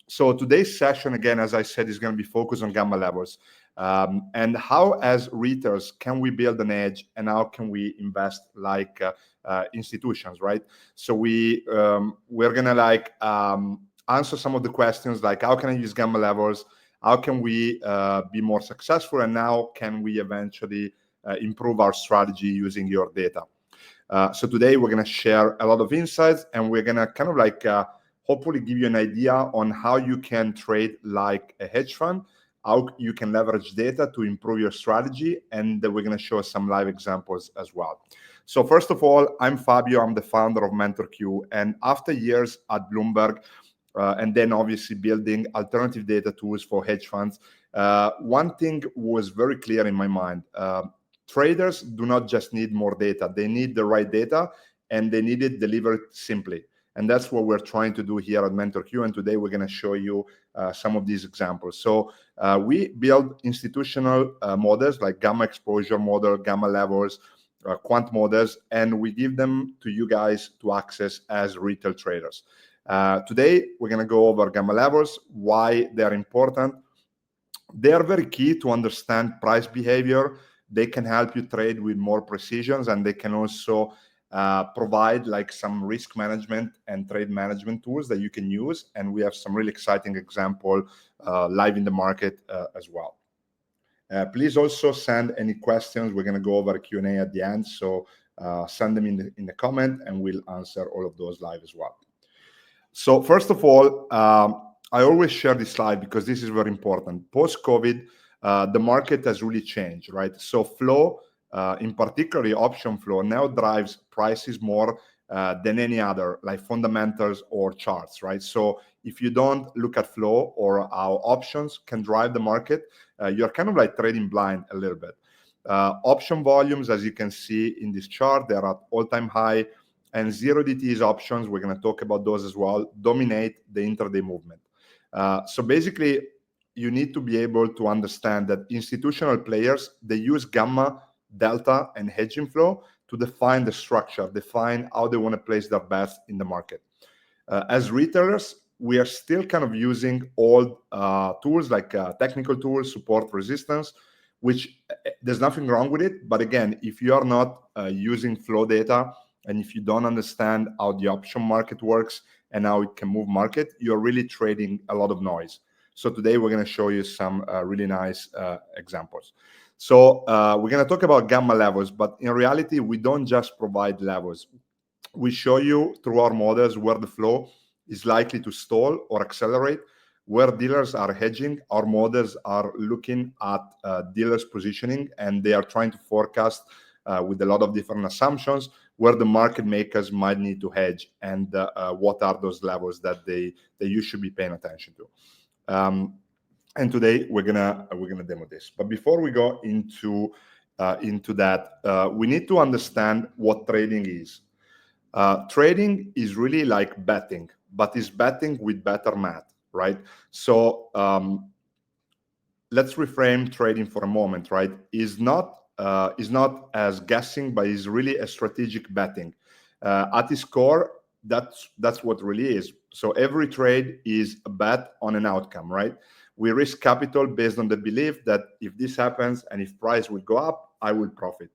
So today's session, again, as I said, is going to be focused on gamma levels and how, as retailers, can we build an edge and how can we invest like institutions, right? So we're going to answer some of the questions like how can I use gamma levels? How can we be more successful? And how can we eventually improve our strategy using your data? So today we're going to share a lot of insights and we're going to kind of hopefully give you an idea on how you can trade like a hedge fund, how you can leverage data to improve your strategy, and we're going to show some live examples as well. So first of all, I'm Fabio. I'm the founder of MentorQ, and after years at Bloomberg, and then obviously building alternative data tools for hedge funds, one thing was very clear in my mind. Traders do not just need more data. They need the right data, and they need it delivered simply. And that's what we're trying to do here at MentorQ. And today we're going to show you some of these examples. So we build institutional models like gamma exposure model, gamma levels, quant models, and we give them to you guys to access as retail traders. Today, we're going to go over gamma levels, why they're important. They are very key to understand price behavior. They can help you trade with more precision, and they can also provide like some risk management and trade management tools that you can use. And we have some really exciting example live in the market as well. Please also send any questions. We're going to go over Q&A at the end. So send them in the comment and we'll answer all of those live as well. So first of all, I always share this slide because this is very important. Post-COVID, the market has really changed, right? So flow, in particular option flow, now drives prices more than any other, like fundamentals or charts, right? So if you don't look at flow or how options can drive the market, you're kind of like trading blind a little bit. Option volumes, as you can see in this chart, they're at all-time high, and zero DTE's options, we're going to talk about those as well, dominate the intraday movement. So basically, you need to be able to understand that institutional players, they use gamma, delta, and hedging flow to define the structure, define how they want to place their bets in the market. As retailers, we are still kind of using old tools like technical tools, support resistance, which there's nothing wrong with it. But again, if you are not using flow data, and if you don't understand how the option market works and how it can move market, you're really trading a lot of noise. So today we're going to show you some really nice examples. So we're going to talk about gamma levels, but in reality, we don't just provide levels. We show you through our models where the flow is likely to stall or accelerate, where dealers are hedging. Our models are looking at dealers' positioning, and they are trying to forecast with a lot of different assumptions where the market makers might need to hedge and what are those levels that you should be paying attention to. And today we're gonna demo this. But before we go into that, we need to understand what trading is. Trading is really like betting, but it's betting with better math, right? So let's reframe trading for a moment, right? Is not as guessing, but is really a strategic betting. At its core, that's what really is. So every trade is a bet on an outcome, right? We risk capital based on the belief that if this happens and if price will go up, I will profit.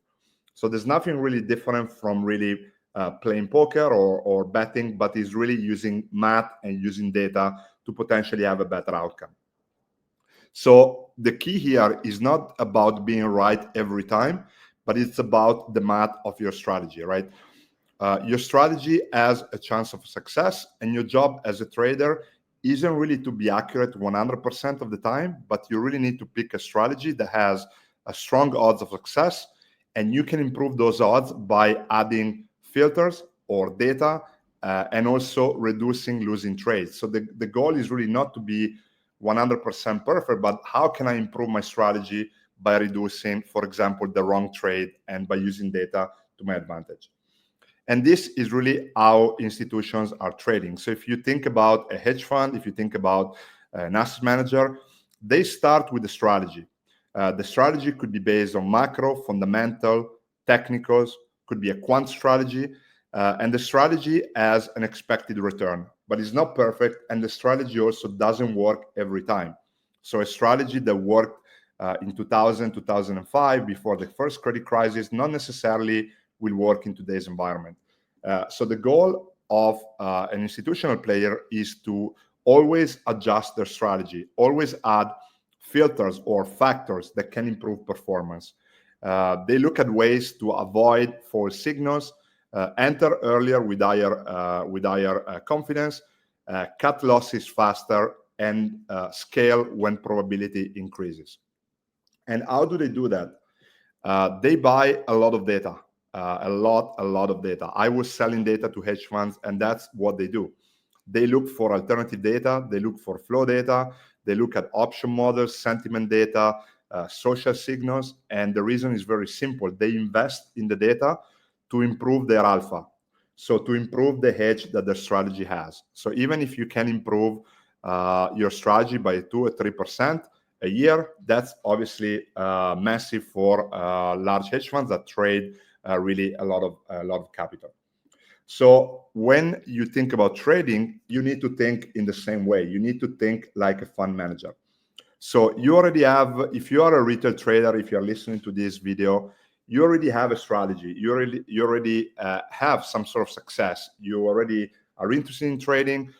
So there's nothing really different from really playing poker or betting, but is really using math and using data to potentially have a better outcome. So the key here is not about being right every time, but it's about the math of your strategy, right? Your strategy has a chance of success, and your job as a trader isn't really to be accurate 100% of the time, but you really need to pick a strategy that has a strong odds of success, and you can improve those odds by adding filters or data and also reducing losing trades. So the goal is really not to be 100% perfect, but how can I improve my strategy by reducing, for example, the wrong trade and by using data to my advantage. And this is really how institutions are trading. So if you think about a hedge fund, if you think about an asset manager, they start with a strategy. The strategy could be based on macro, fundamental, technicals, could be a quant strategy, and the strategy has an expected return. but it's not perfect, and the strategy also doesn't work every time. So a strategy that worked in 2000, 2005, before the first credit crisis, not necessarily will work in today's environment. So the goal of an institutional player is to always adjust their strategy, always add filters or factors that can improve performance. They look at ways to avoid false signals, enter earlier with higher confidence, cut losses faster, and scale when probability increases. And how do they do that? They buy a lot of data, a lot of data. I was selling data to hedge funds, and that's what they do. They look for alternative data, they look for flow data, they look at option models, sentiment data, social signals, and the reason is very simple. They invest in the data to improve their alpha, so to improve the hedge that their strategy has. So even if you can improve your strategy by 2 or 3% a year, that's obviously massive for large hedge funds that trade really a lot of capital. So when you think about trading, you need to think in the same way. You need to think like a fund manager. So you already have, if you are a retail trader, if you're listening to this video, you already have a strategy. You already have some sort of success. You already are interested in trading,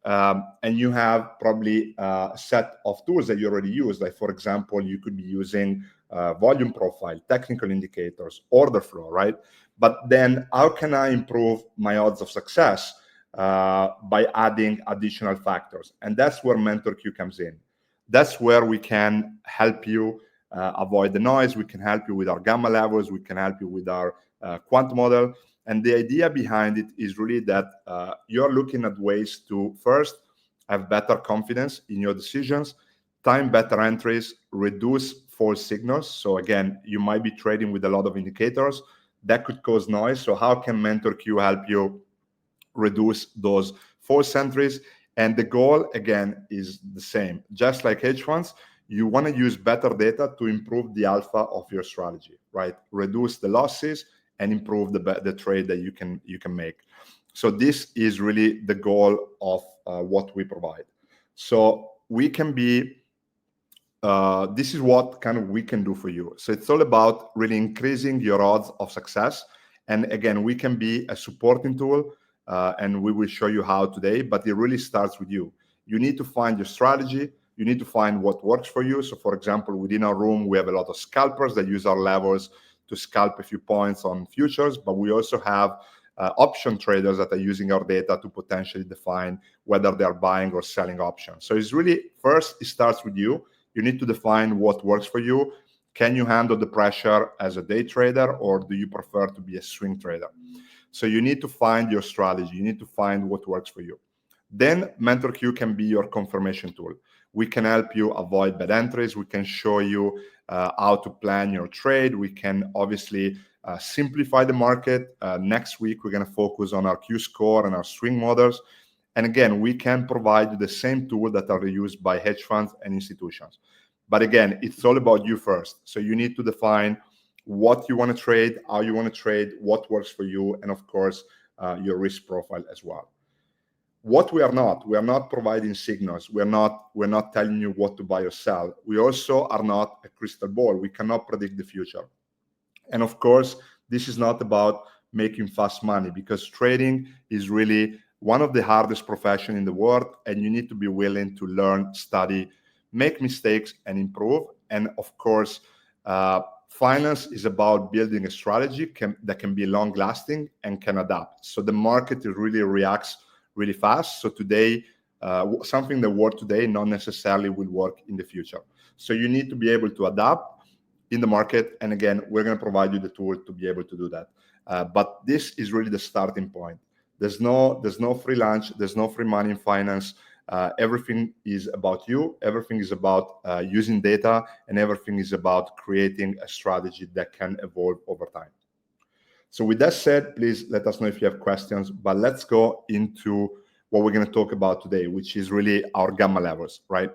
and you have probably a set of tools that you already use. Like, for example, you could be using volume profile, technical indicators, order flow, right? But then how can I improve my odds of success? By adding additional factors. And that's where MentorQ comes in. That's where we can help you avoid the noise. We can help you with our gamma levels. We can help you with our quant model. And the idea behind it is really that you're looking at ways to first have better confidence in your decisions, time better entries, reduce false signals. So again, you might be trading with a lot of indicators that could cause noise. So how can MentorQ help you reduce those false entries? And the goal, again, is the same. Just like hedge funds, you want to use better data to improve the alpha of your strategy, right? Reduce the losses and improve the trade that you can make. So this is really the goal of what we provide. So we can be, this is what kind of we can do for you. So it's all about really increasing your odds of success. And again, we can be a supporting tool, and we will show you how today, but it really starts with you. You need to find your strategy. You need to find what works for you. So for example, within our room, we have a lot of scalpers that use our levels to scalp a few points on futures, but we also have option traders that are using our data to potentially define whether they're buying or selling options. So it's really, first, it starts with you. You need to define what works for you. Can you handle the pressure as a day trader, or do you prefer to be a swing trader? So you need to find your strategy. You need to find what works for you. Then MentorQ can be your confirmation tool. We can help you avoid bad entries. We can show you how to plan your trade. We can obviously simplify the market. Next week, we're going to focus on our Q score and our swing models. And again, we can provide you the same tool that are used by hedge funds and institutions. But again, it's all about you first. So you need to define what you want to trade, how you want to trade, what works for you, and of course, your risk profile as well. What we are not providing signals. We're not telling you what to buy or sell. We also are not a crystal ball. We cannot predict the future. And of course, this is not about making fast money, because trading is really one of the hardest professions in the world, and you need to be willing to learn, study, make mistakes, and improve. And of course, finance is about building a strategy that can be long-lasting and can adapt. So the market really reacts really fast. So today, something that works today not necessarily will work in the future. So you need to be able to adapt in the market. And again, we're going to provide you the tool to be able to do that. But this is really the starting point. There's no free lunch. There's no free money in finance. Everything is about you. Everything is about using data, and everything is about creating a strategy that can evolve over time. So with that said, please let us know if you have questions, but let's go into what we're going to talk about today, which is really our gamma levels, right?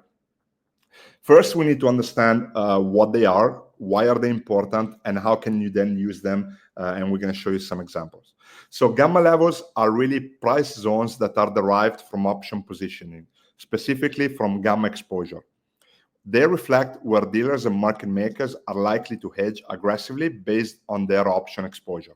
First, we need to understand what they are. why are they important, and how can you then use them, and we're going to show you some examples. So gamma levels are really price zones that are derived from option positioning, specifically from gamma exposure. They reflect where dealers and market makers are likely to hedge aggressively based on their option exposure.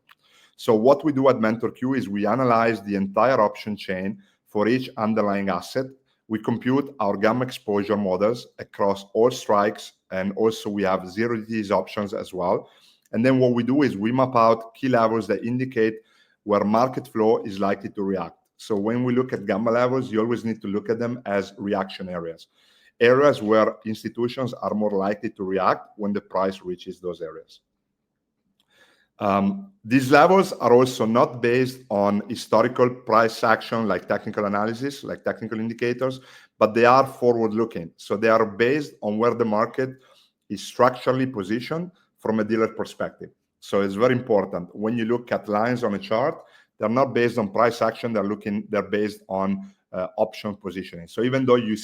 So what we do at MentorQ is we analyze the entire option chain for each underlying asset. We compute our gamma exposure models across all strikes, and also we have zero DTs options as well. And then what we do is we map out key levels that indicate where market flow is likely to react. So when we look at gamma levels, you always need to look at them as reaction areas where institutions are more likely to react when the price reaches those areas. These levels are also not based on historical price action like technical analysis, like technical indicators, but they are forward-looking. So they are based on where the market is structurally positioned from a dealer perspective. So it's very important. When you look at lines on a chart, they're not based on price action, they're based on option positioning. So even though you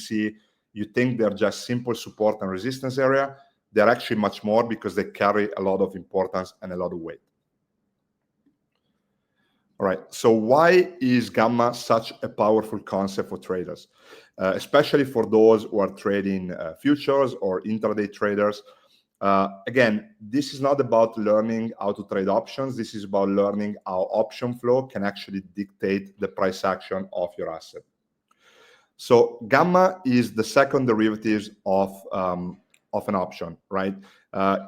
think they're just simple support and resistance area, they're actually much more because they carry a lot of importance and a lot of weight. All right, so why is gamma such a powerful concept for traders, especially for those who are trading futures or intraday traders? Again, this is not about learning how to trade options. This is about learning how option flow can actually dictate the price action of your asset. So gamma is the second derivative of an option, right?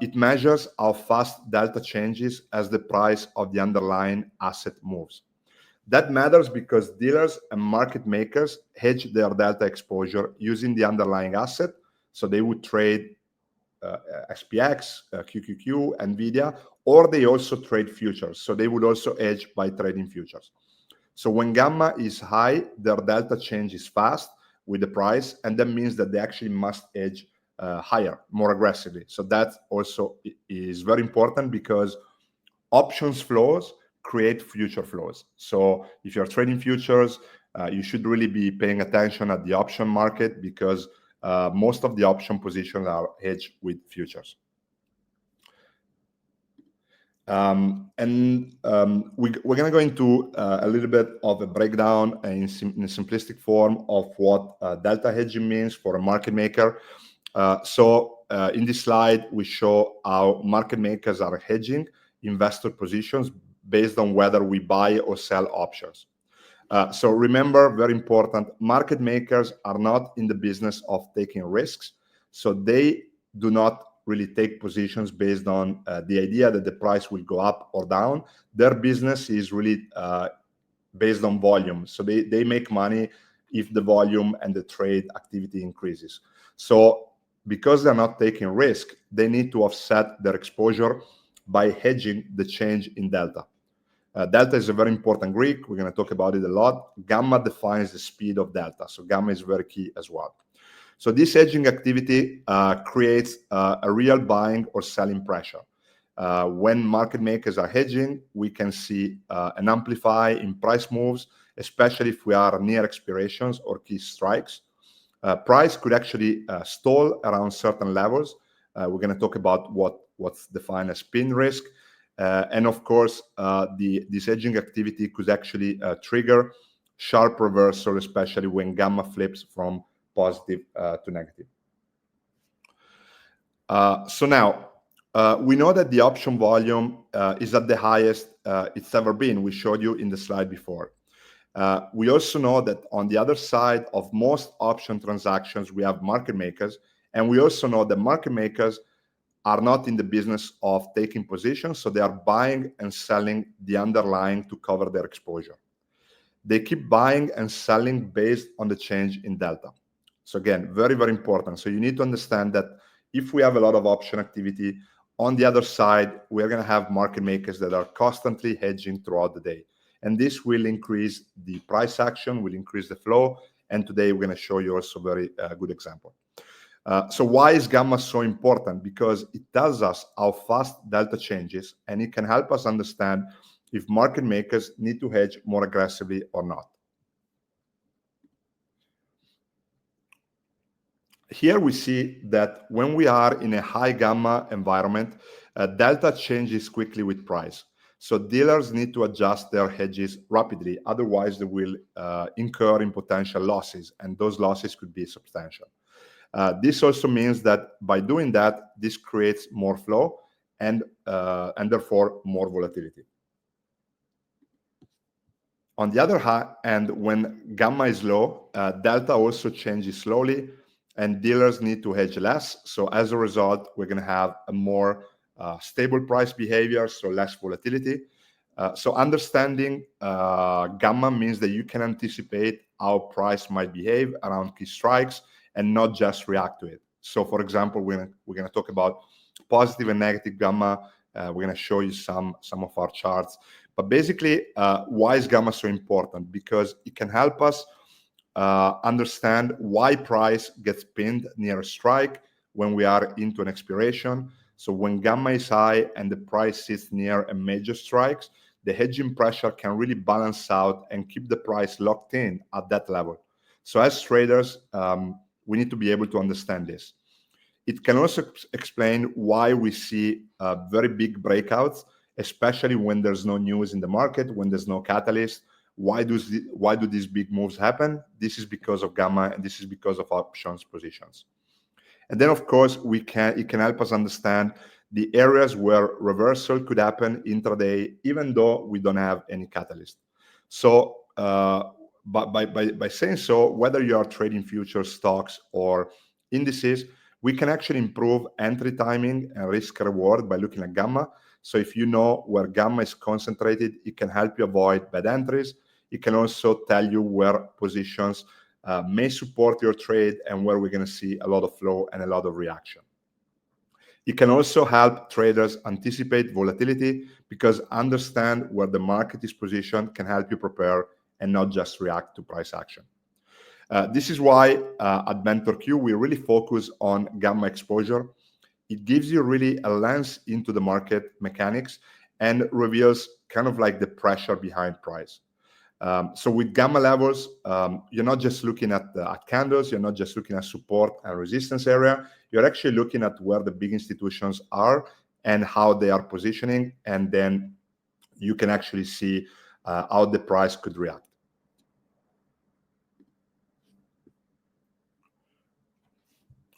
It measures how fast delta changes as the price of the underlying asset moves. That matters because dealers and market makers hedge their delta exposure using the underlying asset. So they would trade SPX, QQQ, NVIDIA, or they also trade futures. So they would also hedge by trading futures. So when gamma is high, their delta changes fast with the price, and that means that they actually must hedge higher, more aggressively. So that also is very important because options flows create future flows. So if you're trading futures, you should really be paying attention at the option market because most of the option positions are hedged with futures. We're going to go into a little bit of a breakdown in a simplistic form of what delta hedging means for a market maker. In this slide, we show how market makers are hedging investor positions based on whether we buy or sell options. So remember, very important, market makers are not in the business of taking risks. So they do not really take positions based on the idea that the price will go up or down. Their business is really based on volume. So they make money if the volume and the trade activity increases. So because they're not taking risk, they need to offset their exposure by hedging the change in delta. Delta is a very important Greek. We're going to talk about it a lot. Gamma defines the speed of delta. So gamma is very key as well. So this hedging activity creates a real buying or selling pressure. When market makers are hedging, we can see an amplify in price moves, especially if we are near expirations or key strikes. Price could actually stall around certain levels. We're going to talk about what's defined as spin risk. And of course, this hedging activity could actually trigger sharp reversal, especially when gamma flips from positive to negative. So now, we know that the option volume is at the highest it's ever been. We showed you in the slide before. We also know that on the other side of most option transactions, we have market makers. And we also know that market makers are not in the business of taking positions. So they are buying and selling the underlying to cover their exposure. They keep buying and selling based on the change in delta. So again, very, very important. So you need to understand that if we have a lot of option activity, on the other side, we're going to have market makers that are constantly hedging throughout the day. And this will increase the price action, will increase the flow. And today we're going to show you also a very good example. So why is gamma so important? Because it tells us how fast delta changes, and it can help us understand if market makers need to hedge more aggressively or not. Here we see that when we are in a high gamma environment, delta changes quickly with price. So dealers need to adjust their hedges rapidly, otherwise they will incur in potential losses, and those losses could be substantial. This also means that by doing that, this creates more flow and therefore more volatility. On the other hand, when gamma is low, delta also changes slowly, and dealers need to hedge less. So as a result, we're going to have a more stable price behavior, so less volatility. So understanding gamma means that you can anticipate how price might behave around key strikes and not just react to it. So for example, we're going to talk about positive and negative gamma. We're going to show you some of our charts. But basically, why is gamma so important? Because it can help us understand why price gets pinned near a strike when we are into an expiration. So when gamma is high and the price sits near a major strikes, the hedging pressure can really balance out and keep the price locked in at that level. So as traders, we need to be able to understand this. It can also explain why we see very big breakouts, especially when there's no news in the market, when there's no catalyst. Why do these big moves happen? This is because of gamma, and this is because of options positions. And then, of course, it can help us understand the areas where reversal could happen intraday, even though we don't have any catalyst. So, by saying so, whether you are trading futures, stocks, or indices, we can actually improve entry timing and risk reward by looking at gamma. So if you know where gamma is concentrated, it can help you avoid bad entries. It can also tell you where positions may support your trade and where we're going to see a lot of flow and a lot of reaction. It can also help traders anticipate volatility, because understand where the market is positioned can help you prepare and not just react to price action. This is why at MentorQ, we really focus on gamma exposure. It gives you really a lens into the market mechanics and reveals kind of like the pressure behind price. So with gamma levels, you're not just looking at candles, you're not just looking at support and resistance area, you're actually looking at where the big institutions are and how they are positioning, and then you can actually see how the price could react.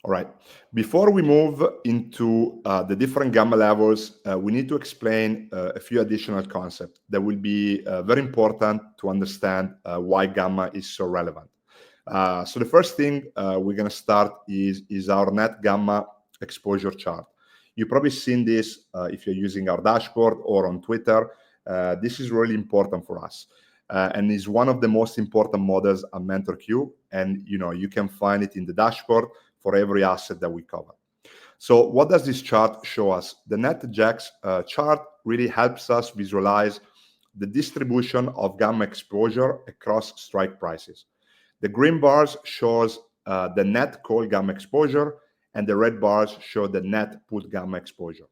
All right, before we move into the different gamma levels, we need to explain a few additional concepts that will be very important to understand why gamma is so relevant. So the first thing we're going to start is our net gamma exposure chart. You've probably seen this if you're using our dashboard or on Twitter. This is really important for us. And is one of the most important models at MentorQ, and you can find it in the dashboard for every asset that we cover. So what does this chart show us? The net JAX chart really helps us visualize the distribution of gamma exposure across strike prices. The green bars shows the net call gamma exposure, and the red bars show the net put gamma exposure.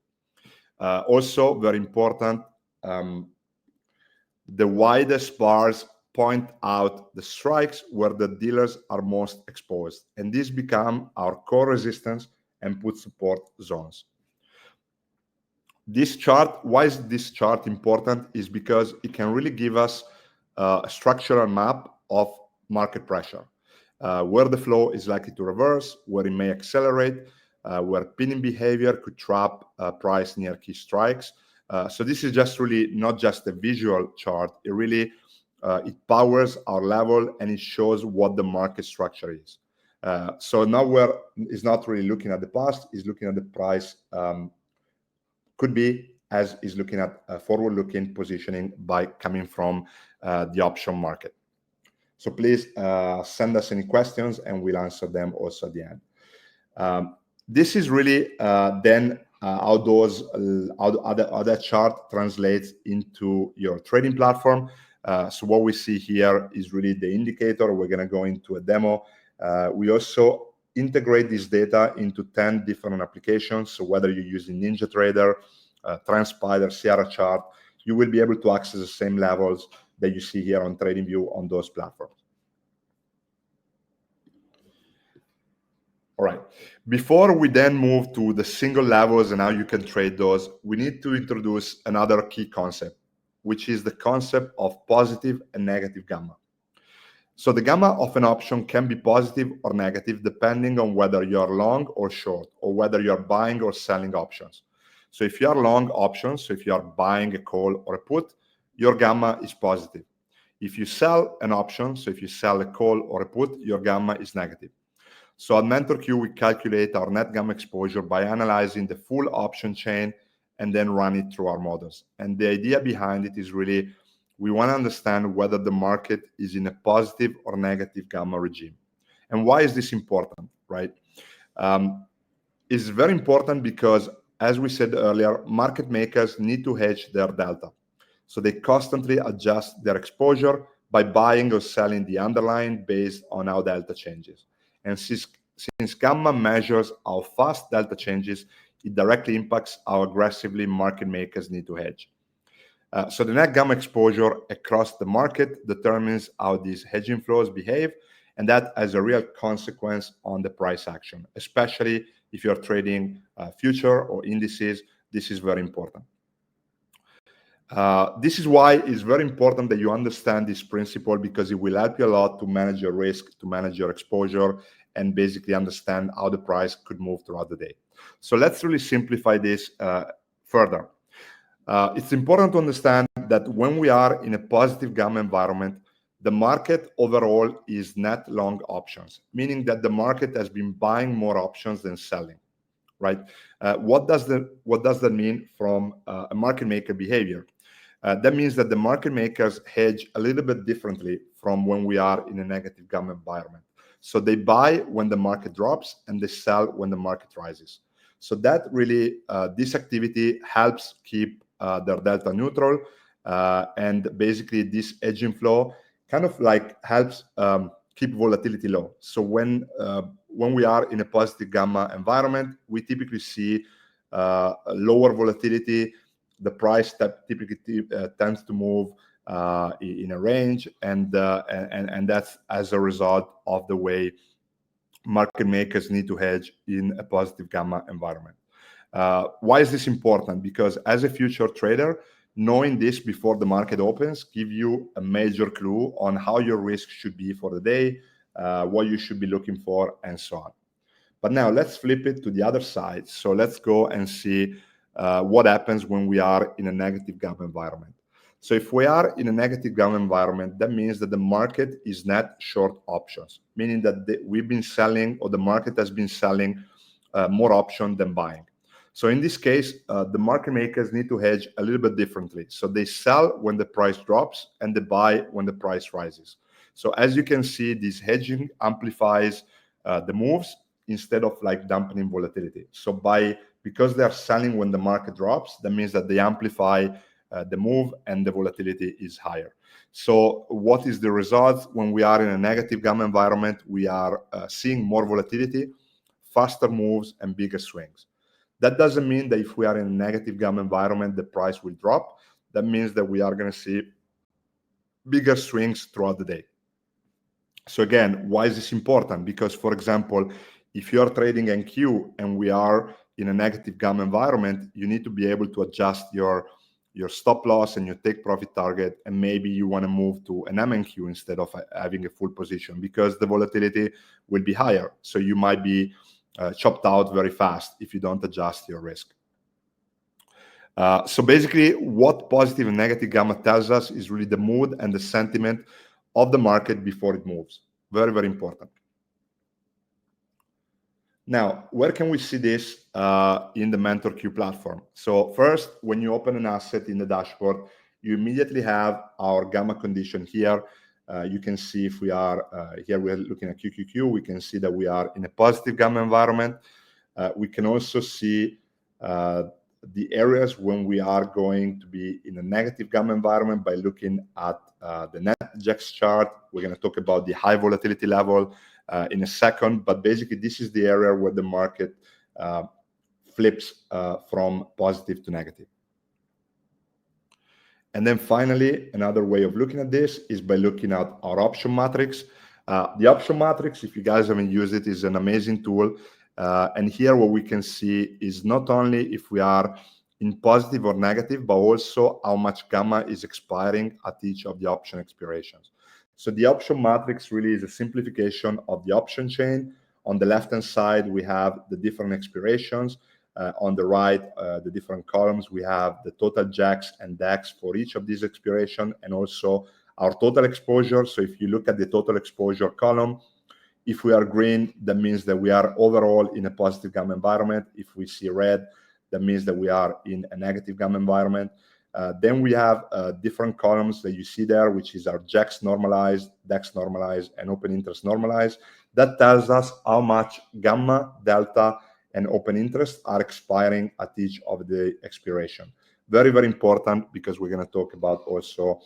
Also very important, the widest bars point out the strikes where the dealers are most exposed, and these become our core resistance and put support zones. This chart, why is this chart important? Is because it can really give us a structural map of market pressure, where the flow is likely to reverse, where it may accelerate, where pinning behavior could trap price near key strikes. So this is just really not just a visual chart. It really it powers our level, and it shows what the market structure is. So now is not really looking at the past, is looking at the price, could be as is looking at forward-looking positioning by coming from the option market. So please send us any questions, and we'll answer them also at the end. This is really then how that chart translates into your trading platform. So what we see here is really the indicator. We're going to go into a demo. We also integrate this data into 10 different applications. So whether you're using NinjaTrader, TrendSpider, Sierra Chart, you will be able to access the same levels that you see here on TradingView on those platforms. All right. Before we then move to the single levels and how you can trade those, we need to introduce another key concept, which is the concept of positive and negative gamma. So the gamma of an option can be positive or negative depending on whether you're long or short, or whether you're buying or selling options. So if you're long options, so if you're buying a call or a put, your gamma is positive. If you sell an option, so if you sell a call or a put, your gamma is negative. So at MentorQ, we calculate our net gamma exposure by analyzing the full option chain and then run it through our models. And the idea behind it is really, we want to understand whether the market is in a positive or negative gamma regime. And why is this important, right? It's very important because, as we said earlier, market makers need to hedge their delta. So they constantly adjust their exposure by buying or selling the underlying based on how delta changes. And since gamma measures how fast delta changes, it directly impacts how aggressively market makers need to hedge. So the net gamma exposure across the market determines how these hedging flows behave, and that has a real consequence on the price action, especially if you're trading future or indices. This is very important. This is why it's very important that you understand this principle, because it will help you a lot to manage your risk, to manage your exposure, and basically understand how the price could move throughout the day. So let's really simplify this further. It's important to understand that when we are in a positive gamma environment, the market overall is net long options, meaning that the market has been buying more options than selling, right? What does that mean from a market maker behavior? That means that the market makers hedge a little bit differently from when we are in a negative gamma environment. So they buy when the market drops and they sell when the market rises. So that really, this activity helps keep their delta neutral, and basically this hedging flow kind of like helps keep volatility low. So when we are in a positive gamma environment, we typically see lower volatility. The price typically tends to move in a range, and that's as a result of the way market makers need to hedge in a positive gamma environment. Why is this important? Because as a future trader, knowing this before the market opens give you a major clue on how your risk should be for the day, what you should be looking for, and so on. But now let's flip it to the other side. So let's go and see what happens when we are in a negative gamma environment. So if we are in a negative gamma environment, that means that the market is net short options, meaning that we've been selling, or the market has been selling more option than buying. So in this case, the market makers need to hedge a little bit differently. So they sell when the price drops and they buy when the price rises. So as you can see, this hedging amplifies the moves instead of like dampening volatility. So because they're selling when the market drops, that means that they amplify the move and the volatility is higher. So what is the result when we are in a negative gamma environment? We are seeing more volatility, faster moves, and bigger swings. That doesn't mean that if we are in a negative gamma environment, the price will drop. That means that we are going to see bigger swings throughout the day. So again, why is this important? Because, for example, if you're trading NQ and we are in a negative gamma environment, you need to be able to adjust your stop loss and your take profit target, and maybe you want to move to an MNQ instead of having a full position, because the volatility will be higher. So you might be chopped out very fast if you don't adjust your risk. So basically, what positive and negative gamma tells us is really the mood and the sentiment of the market before it moves. Very, very important. Now, where can we see this in the MentorQ platform? So first, when you open an asset in the dashboard, you immediately have our gamma condition here. You can see if we are here, we are looking at QQQ. We can see that we are in a positive gamma environment. We can also see the areas when we are going to be in a negative gamma environment by looking at the NetJex chart. We're going to talk about the high volatility level in a second, but basically this is the area where the market flips from positive to negative. And then finally, another way of looking at this is by looking at our option matrix. The option matrix, if you guys haven't used it, is an amazing tool. And here what we can see is not only if we are in positive or negative, but also how much gamma is expiring at each of the option expirations. So the option matrix really is a simplification of the option chain. On the left-hand side, we have the different expirations. On the right, the different columns, we have the total jacks and decks for each of these expiration, and also our total exposure. So if you look at the total exposure column, if we are green, that means that we are overall in a positive gamma environment. If we see red, that means that we are in a negative gamma environment. Then we have different columns that you see there, which is our jacks normalized, decks normalized, and open interest normalized. That tells us how much gamma, delta, and open interest are expiring at each of the expiration. Very, very important, because we're going to talk about also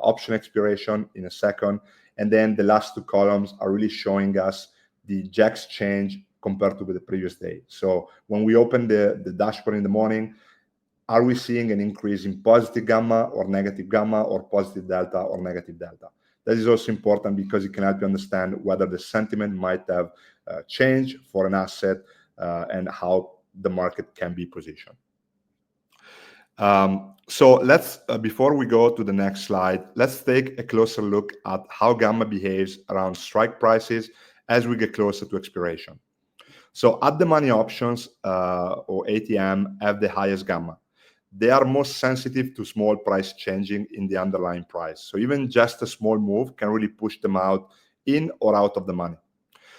option expiration in a second. And then the last two columns are really showing us the jacks change compared to the previous day. So when we open the dashboard in the morning, are we seeing an increase in positive gamma or negative gamma, or positive delta or negative delta? That is also important because it can help you understand whether the sentiment might have changed for an asset and how the market can be positioned. So let's, before we go to the next slide, let's take a closer look at how gamma behaves around strike prices as we get closer to expiration. So at the money options or ATM have the highest gamma. They are most sensitive to small price changing in the underlying price. So even just a small move can really push them out in or out of the money.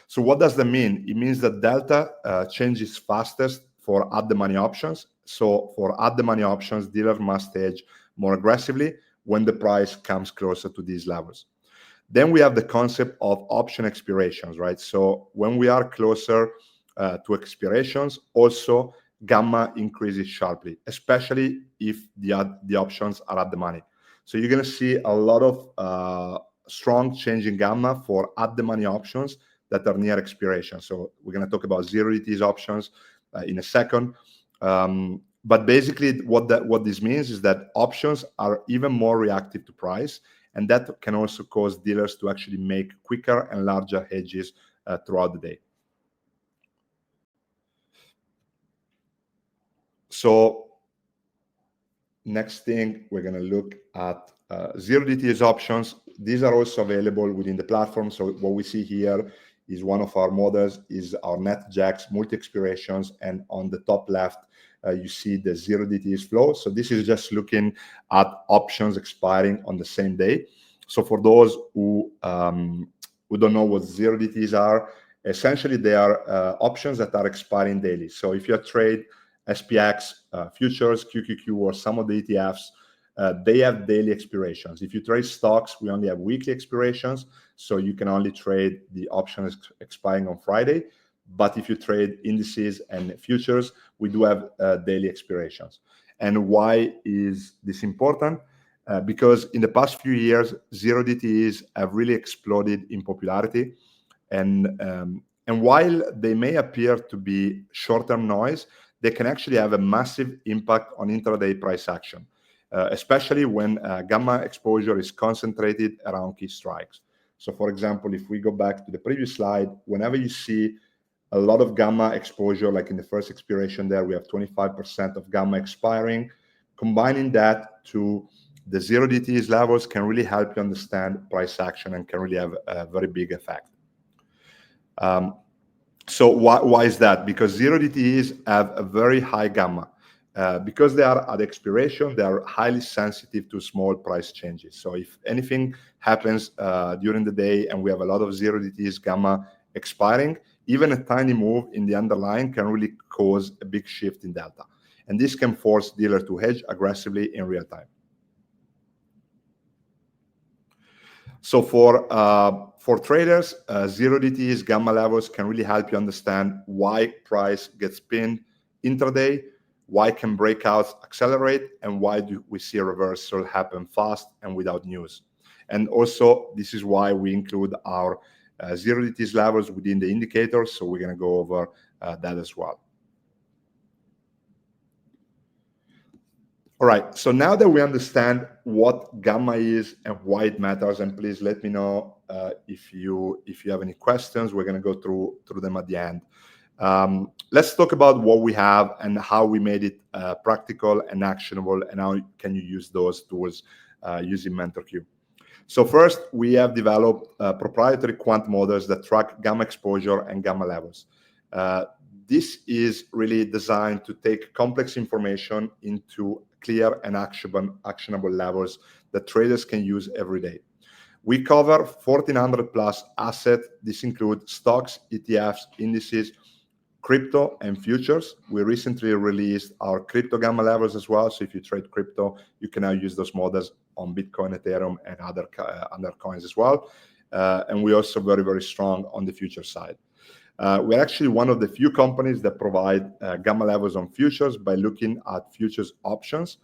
So what does that mean? It means that delta changes fastest for at the money options. So for at the money options, dealers must hedge more aggressively when the price comes closer to these levels. Then we have the concept of option expirations, right? So when we are closer to expirations, also gamma increases sharply, especially if the options are at the money. So you're going to see a lot of strong change in gamma for at the money options that are near expiration. So we're going to talk about zero DTs options in a second. But basically what this means is that options are even more reactive to price, and that can also cause dealers to actually make quicker and larger hedges throughout the day. So next thing, we're going to look at zero DTs options. These are also available within the platform. So what we see here is one of our models is our net jacks multi-expirations, and on the top left you see the zero DTs flow. So this is just looking at options expiring on the same day. So for those who don't know what zero DTs are, essentially they are options that are expiring daily. So if you trade SPX, futures, QQQ, or some of the ETFs, they have daily expirations. If you trade stocks, we only have weekly expirations, so you can only trade the options expiring on Friday. But if you trade indices and futures, we do have daily expirations. And why is this important? Because in the past few years, zero DTEs have really exploded in popularity. And while they may appear to be short-term noise, they can actually have a massive impact on intraday price action, especially when gamma exposure is concentrated around key strikes. So for example, if we go back to the previous slide, whenever you see a lot of gamma exposure, like in the first expiration there, we have 25% of gamma expiring. Combining that to the zero DTs levels can really help you understand price action and can really have a very big effect. So why is that? Because zero DTEs have a very high gamma. Because they are at expiration, they are highly sensitive to small price changes. So if anything happens during the day and we have a lot of zero DTEs gamma expiring, even a tiny move in the underlying can really cause a big shift in delta. And this can force dealers to hedge aggressively in real time. So for traders, zero DTEs gamma levels can really help you understand why price gets pinned intraday, why can breakouts accelerate, and why do we see a reversal happen fast and without news. And also, this is why we include our zero DTEs levels within the indicators. So we're going to go over that as well. All right, so now that we understand what gamma is and why it matters, and please let me know if you have any questions. We're going to go through them at the end. Let's talk about what we have and how we made it practical and actionable, and how can you use those tools using MentorQ. So first, we have developed proprietary quant models that track gamma exposure and gamma levels. This is really designed to take complex information into clear and actionable levels that traders can use every day. We cover 1,400 plus assets. This includes stocks, ETFs, indices, crypto, and futures. We recently released our crypto gamma levels as well. So if you trade crypto, you can now use those models on Bitcoin, Ethereum, and other coins as well. And we're also very, very strong on the future side. We're actually one of the few companies that provide gamma levels on futures by looking at futures options.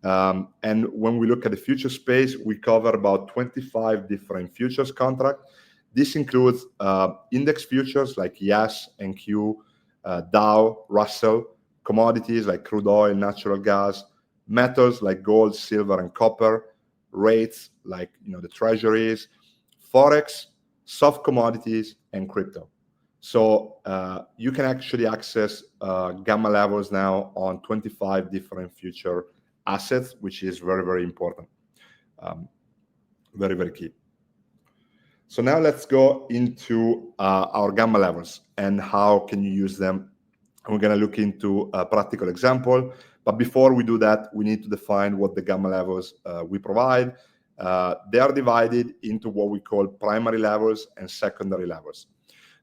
And when we look at the future space, we cover about 25 different futures contracts. This includes index futures like YES and Q, Dow, Russell, commodities like crude oil, natural gas, metals like gold, silver, and copper, rates like the treasuries, forex, soft commodities, and crypto. So you can actually access gamma levels now on 25 different future assets, which is very, very important. Very, very key. So now let's go into our gamma levels and how can you use them. And we're going to look into a practical example. But before we do that, we need to define what the gamma levels we provide. They are divided into what we call primary levels and secondary levels.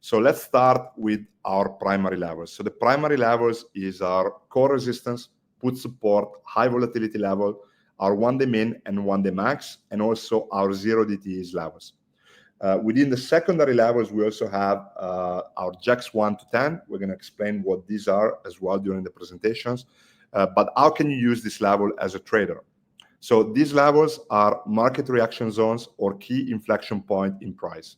So let's start with our primary levels. So the primary levels is our core resistance, put support, high volatility level, our 1-day min and 1-day max, and also our 0 DTEs levels. Within the secondary levels, we also have our jacks 1 to 10. We're going to explain what these are as well during the presentations. But how can you use this level as a trader? So these levels are market reaction zones or key inflection point in price.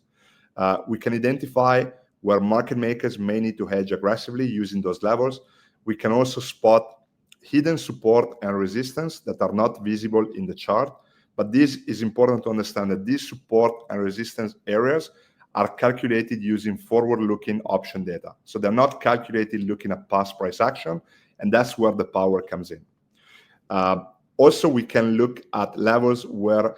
We can identify where market makers may need to hedge aggressively using those levels. We can also spot hidden support and resistance that are not visible in the chart. But this is important to understand that these support and resistance areas are calculated using forward-looking option data. So they're not calculated looking at past price action, and that's where the power comes in. Also, we can look at levels where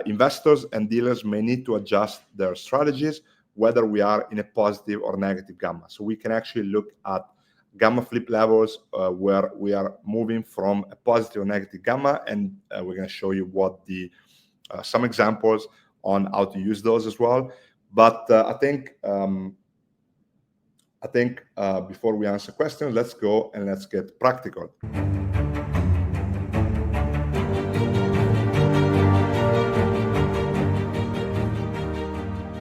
investors and dealers may need to adjust their strategies, whether we are in a positive or negative gamma. So we can actually look at gamma flip levels where we are moving from a positive or negative gamma, and we're going to show you what some examples on how to use those as well. But I think before we answer questions, let's go and let's get practical.